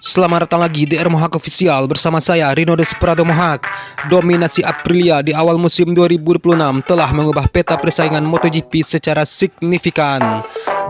Selamat datang lagi di Mohak Official bersama saya Rino Desperado Mohak. Dominasi Aprilia di awal musim 2026 telah mengubah peta persaingan MotoGP secara signifikan.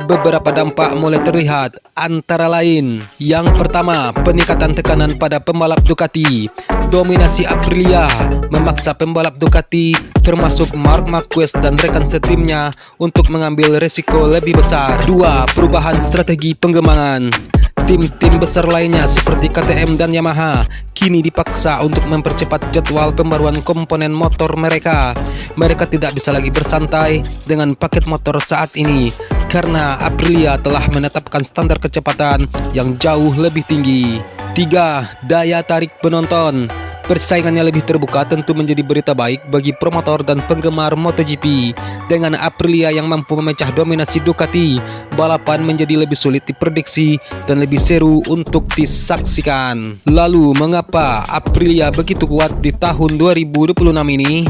Beberapa dampak mulai terlihat, antara lain yang pertama, peningkatan tekanan pada pembalap Ducati. Dominasi Aprilia memaksa pembalap Ducati termasuk Marc Marquez dan rekan setimnya untuk mengambil resiko lebih besar. Dua, perubahan strategi pengembangan. Tim-tim besar lainnya seperti KTM dan Yamaha kini dipaksa untuk mempercepat jadwal pembaruan komponen motor mereka. Mereka tidak bisa lagi bersantai dengan paket motor saat ini karena Aprilia telah menetapkan standar kecepatan yang jauh lebih tinggi. 3. Daya tarik penonton. Persaingannya lebih terbuka tentu menjadi berita baik bagi promotor dan penggemar MotoGP. Dengan Aprilia yang mampu memecah dominasi Ducati, balapan menjadi lebih sulit diprediksi dan lebih seru untuk disaksikan. Lalu, mengapa Aprilia begitu kuat di tahun 2026 ini?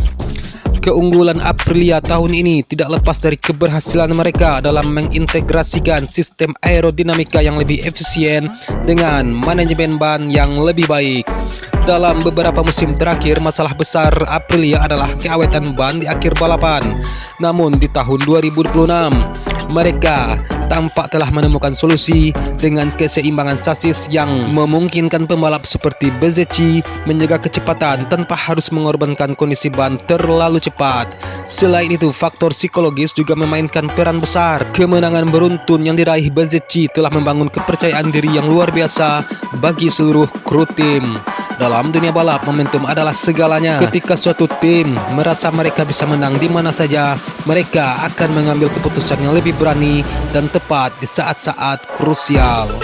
Keunggulan Aprilia tahun ini tidak lepas dari keberhasilan mereka dalam mengintegrasikan sistem aerodinamika yang lebih efisien dengan manajemen ban yang lebih baik. Dalam beberapa musim terakhir, masalah besar Aprilia adalah keawetan ban di akhir balapan. Namun di tahun 2026, mereka tampak telah menemukan solusi dengan keseimbangan sasis yang memungkinkan pembalap seperti Bezzecchi menjaga kecepatan tanpa harus mengorbankan kondisi ban terlalu cepat. Selain itu, faktor psikologis juga memainkan peran besar. Kemenangan beruntun yang diraih Bezzecchi telah membangun kepercayaan diri yang luar biasa bagi seluruh kru tim. Dalam dunia balap, momentum adalah segalanya. Ketika suatu tim merasa mereka bisa menang di mana saja, mereka akan mengambil keputusan yang lebih berani dan tepat di saat-saat krusial.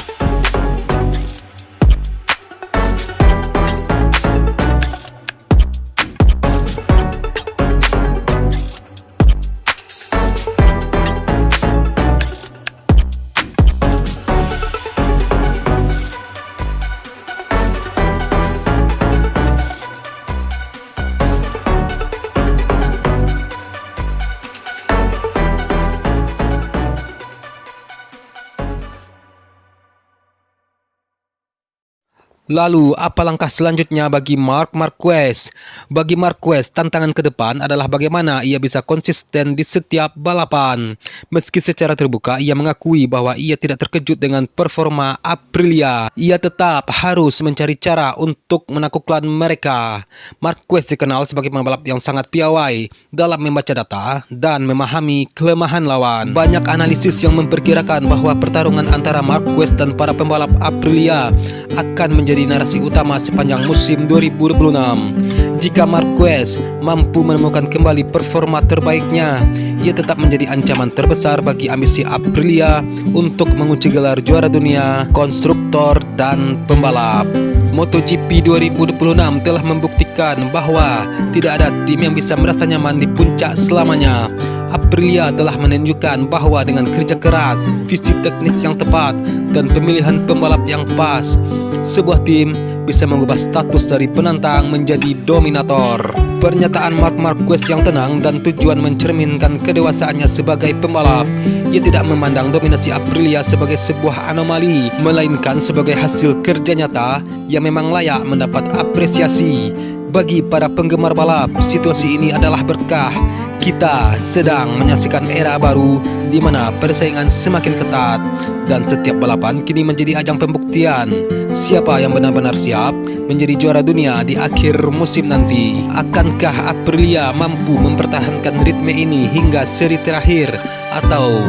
Lalu, apa langkah selanjutnya bagi Marc Marquez? Bagi Marquez, tantangan ke depan adalah bagaimana ia bisa konsisten di setiap balapan. Meski secara terbuka, ia mengakui bahwa ia tidak terkejut dengan performa Aprilia. Ia tetap harus mencari cara untuk menaklukkan mereka. Marquez dikenal sebagai pembalap yang sangat piawai dalam membaca data dan memahami kelemahan lawan. Banyak analisis yang memperkirakan bahwa pertarungan antara Marquez dan para pembalap Aprilia akan menjadi narasi utama sepanjang musim 2026. Jika Marquez mampu menemukan kembali performa terbaiknya, ia tetap menjadi ancaman terbesar bagi ambisi Aprilia untuk mengunci gelar juara dunia, konstruktor, dan pembalap. MotoGP 2026 telah membuktikan bahwa tidak ada tim yang bisa merasa nyaman di puncak selamanya. Aprilia telah menunjukkan bahwa dengan kerja keras, visi teknis yang tepat, dan pemilihan pembalap yang pas, sebuah tim bisa mengubah status dari penantang menjadi dominator. Pernyataan Marc Marquez yang tenang dan tujuan mencerminkan kedewasaannya sebagai pembalap. Ia tidak memandang dominasi Aprilia sebagai sebuah anomali, melainkan sebagai hasil kerja nyata yang memang layak mendapat apresiasi. Bagi para penggemar balap, situasi ini adalah berkah. Kita sedang menyaksikan era baru di mana persaingan semakin ketat dan setiap balapan kini menjadi ajang pembuktian siapa yang benar-benar siap menjadi juara dunia di akhir musim nanti. Akankah Aprilia mampu mempertahankan ritme ini hingga seri terakhir, atau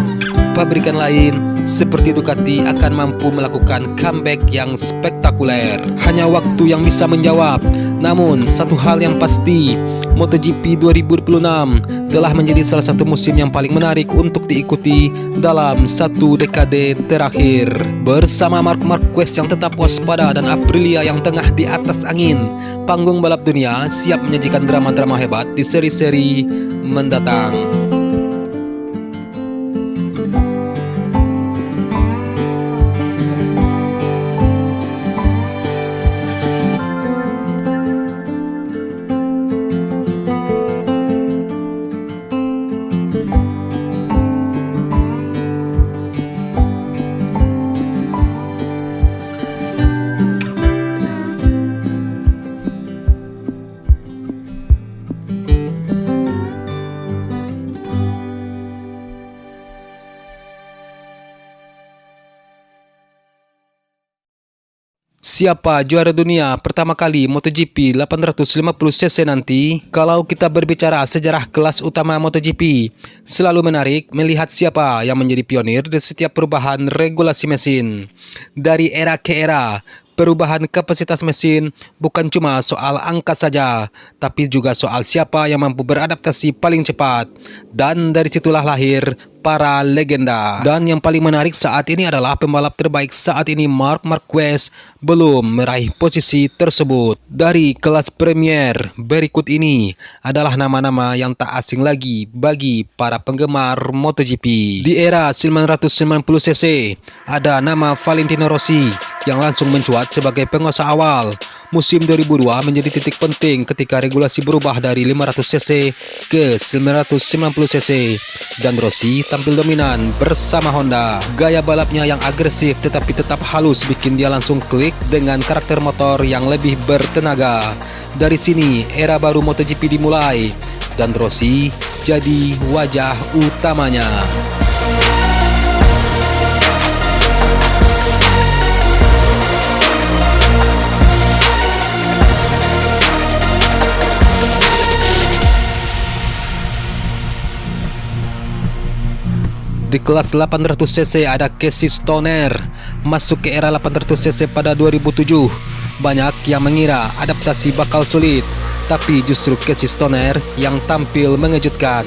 pabrikan lain seperti Ducati akan mampu melakukan comeback yang spektakuler? Hanya waktu yang bisa menjawab. Namun, satu hal yang pasti, MotoGP 2026 telah menjadi salah satu musim yang paling menarik untuk diikuti dalam satu dekade terakhir. Bersama Marc Marquez yang tetap waspada dan Aprilia yang tengah di atas angin, panggung balap dunia siap menyajikan drama-drama hebat di seri-seri mendatang. Siapa juara dunia pertama kali MotoGP 850cc nanti? Kalau kita berbicara sejarah kelas utama MotoGP, selalu menarik melihat siapa yang menjadi pionir di setiap perubahan regulasi mesin. Dari era ke era, perubahan kapasitas mesin bukan cuma soal angka saja, tapi juga soal siapa yang mampu beradaptasi paling cepat. Dan dari situlah lahir para legenda. Dan yang paling menarik saat ini adalah pembalap terbaik saat ini Marc Marquez belum meraih posisi tersebut. Dari kelas Premier berikut ini adalah nama-nama yang tak asing lagi bagi para penggemar MotoGP. Di era 990cc ada nama Valentino Rossi yang langsung mencuat sebagai penguasa awal. Musim 2002 menjadi titik penting ketika regulasi berubah dari 500cc ke 990cc dan Rossi tampil dominan bersama Honda. Gaya balapnya yang agresif tetapi tetap halus bikin dia langsung klik dengan karakter motor yang lebih bertenaga. Dari sini era baru MotoGP dimulai dan Rossi jadi wajah utamanya. Di kelas 800cc ada Casey Stoner masuk ke era 800cc pada 2007. Banyak yang mengira adaptasi bakal sulit, tapi justru Casey Stoner yang tampil mengejutkan.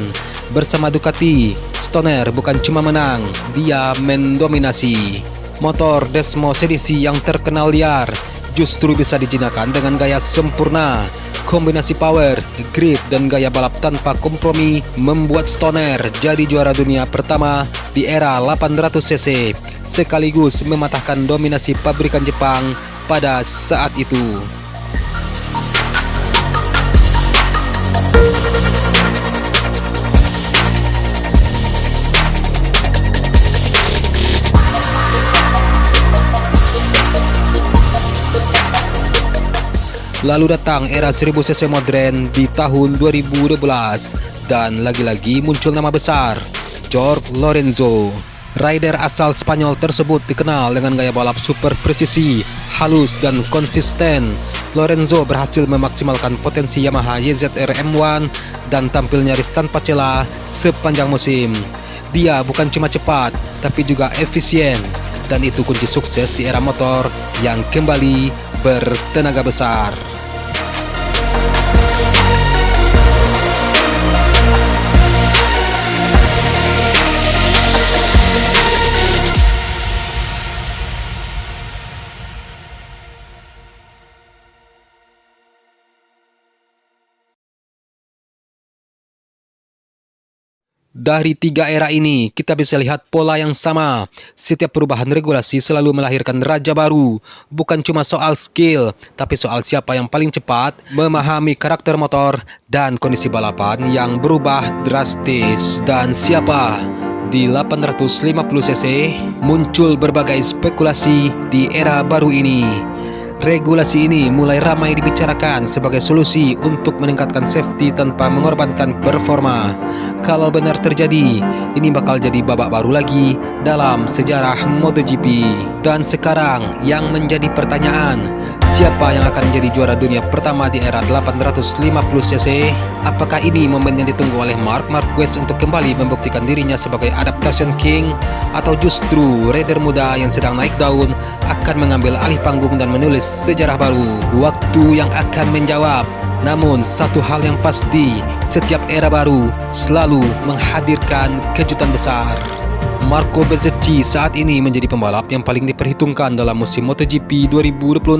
Bersama Ducati, Stoner bukan cuma menang, dia mendominasi. Motor Desmo Sedisi yang terkenal liar justru bisa dijinakan dengan gaya sempurna. Kombinasi power, grit, dan gaya balap tanpa kompromi membuat Stoner jadi juara dunia pertama di era 800cc, sekaligus mematahkan dominasi pabrikan Jepang pada saat itu. Lalu datang era 1000cc modern di tahun 2012 dan lagi-lagi muncul nama besar, Jorge Lorenzo. Rider asal Spanyol tersebut dikenal dengan gaya balap super presisi, halus dan konsisten. Lorenzo berhasil memaksimalkan potensi Yamaha YZR M1 dan tampil nyaris tanpa celah sepanjang musim. Dia bukan cuma cepat, tapi juga efisien. Dan itu kunci sukses di era motor yang kembali bertenaga besar. Dari tiga era ini, kita bisa lihat pola yang sama. Setiap perubahan regulasi selalu melahirkan raja baru. Bukan cuma soal skill, tapi soal siapa yang paling cepat, memahami karakter motor, dan kondisi balapan yang berubah drastis. Dan siapa? Di 850cc, muncul berbagai spekulasi di era baru ini. Regulasi ini mulai ramai dibicarakan sebagai solusi untuk meningkatkan safety tanpa mengorbankan performa. Kalau benar terjadi, ini bakal jadi babak baru lagi dalam sejarah MotoGP. Dan sekarang yang menjadi pertanyaan, siapa yang akan menjadi juara dunia pertama di era 850cc? Apakah ini momen yang ditunggu oleh Marc Marquez untuk kembali membuktikan dirinya sebagai adaptation king? Atau justru rider muda yang sedang naik daun akan mengambil alih panggung dan menulis sejarah baru? Waktu yang akan menjawab. Namun satu hal yang pasti, setiap era baru selalu menghadirkan kejutan besar. Marco Bezzecchi saat ini menjadi pembalap yang paling diperhitungkan dalam musim MotoGP 2026.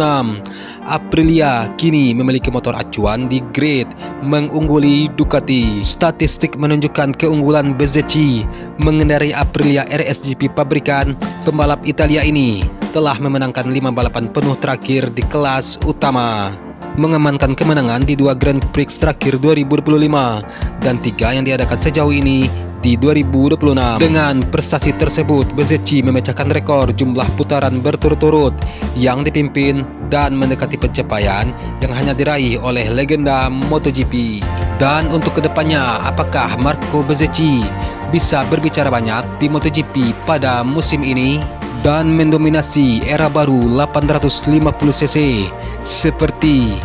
Aprilia kini memiliki motor acuan di grade mengungguli Ducati. Statistik menunjukkan keunggulan Bezzecchi mengendarai Aprilia RSGP pabrikan. Pembalap Italia ini telah memenangkan 5 balapan penuh terakhir di kelas utama, mengamankan kemenangan di 2 Grand Prix terakhir 2025 dan 3 yang diadakan sejauh ini di 2026. Dengan prestasi tersebut, Bezzecchi memecahkan rekor jumlah putaran berturut-turut yang dipimpin dan mendekati pencapaian yang hanya diraih oleh legenda MotoGP. Dan untuk kedepannya, apakah Marco Bezzecchi bisa berbicara banyak di MotoGP pada musim ini? dan mendominasi era baru 850cc seperti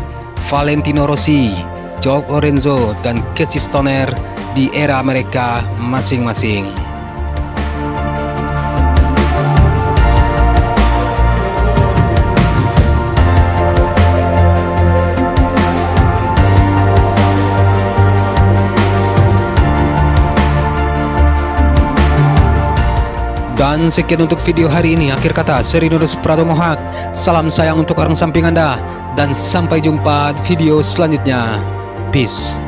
Valentino Rossi, Jorge Lorenzo, dan Casey Stoner di era mereka masing-masing. Dan sekian untuk video hari ini. Akhir kata, Serinurus Pratomo Haq. Salam sayang untuk orang samping Anda. Dan sampai jumpa di video selanjutnya. Peace.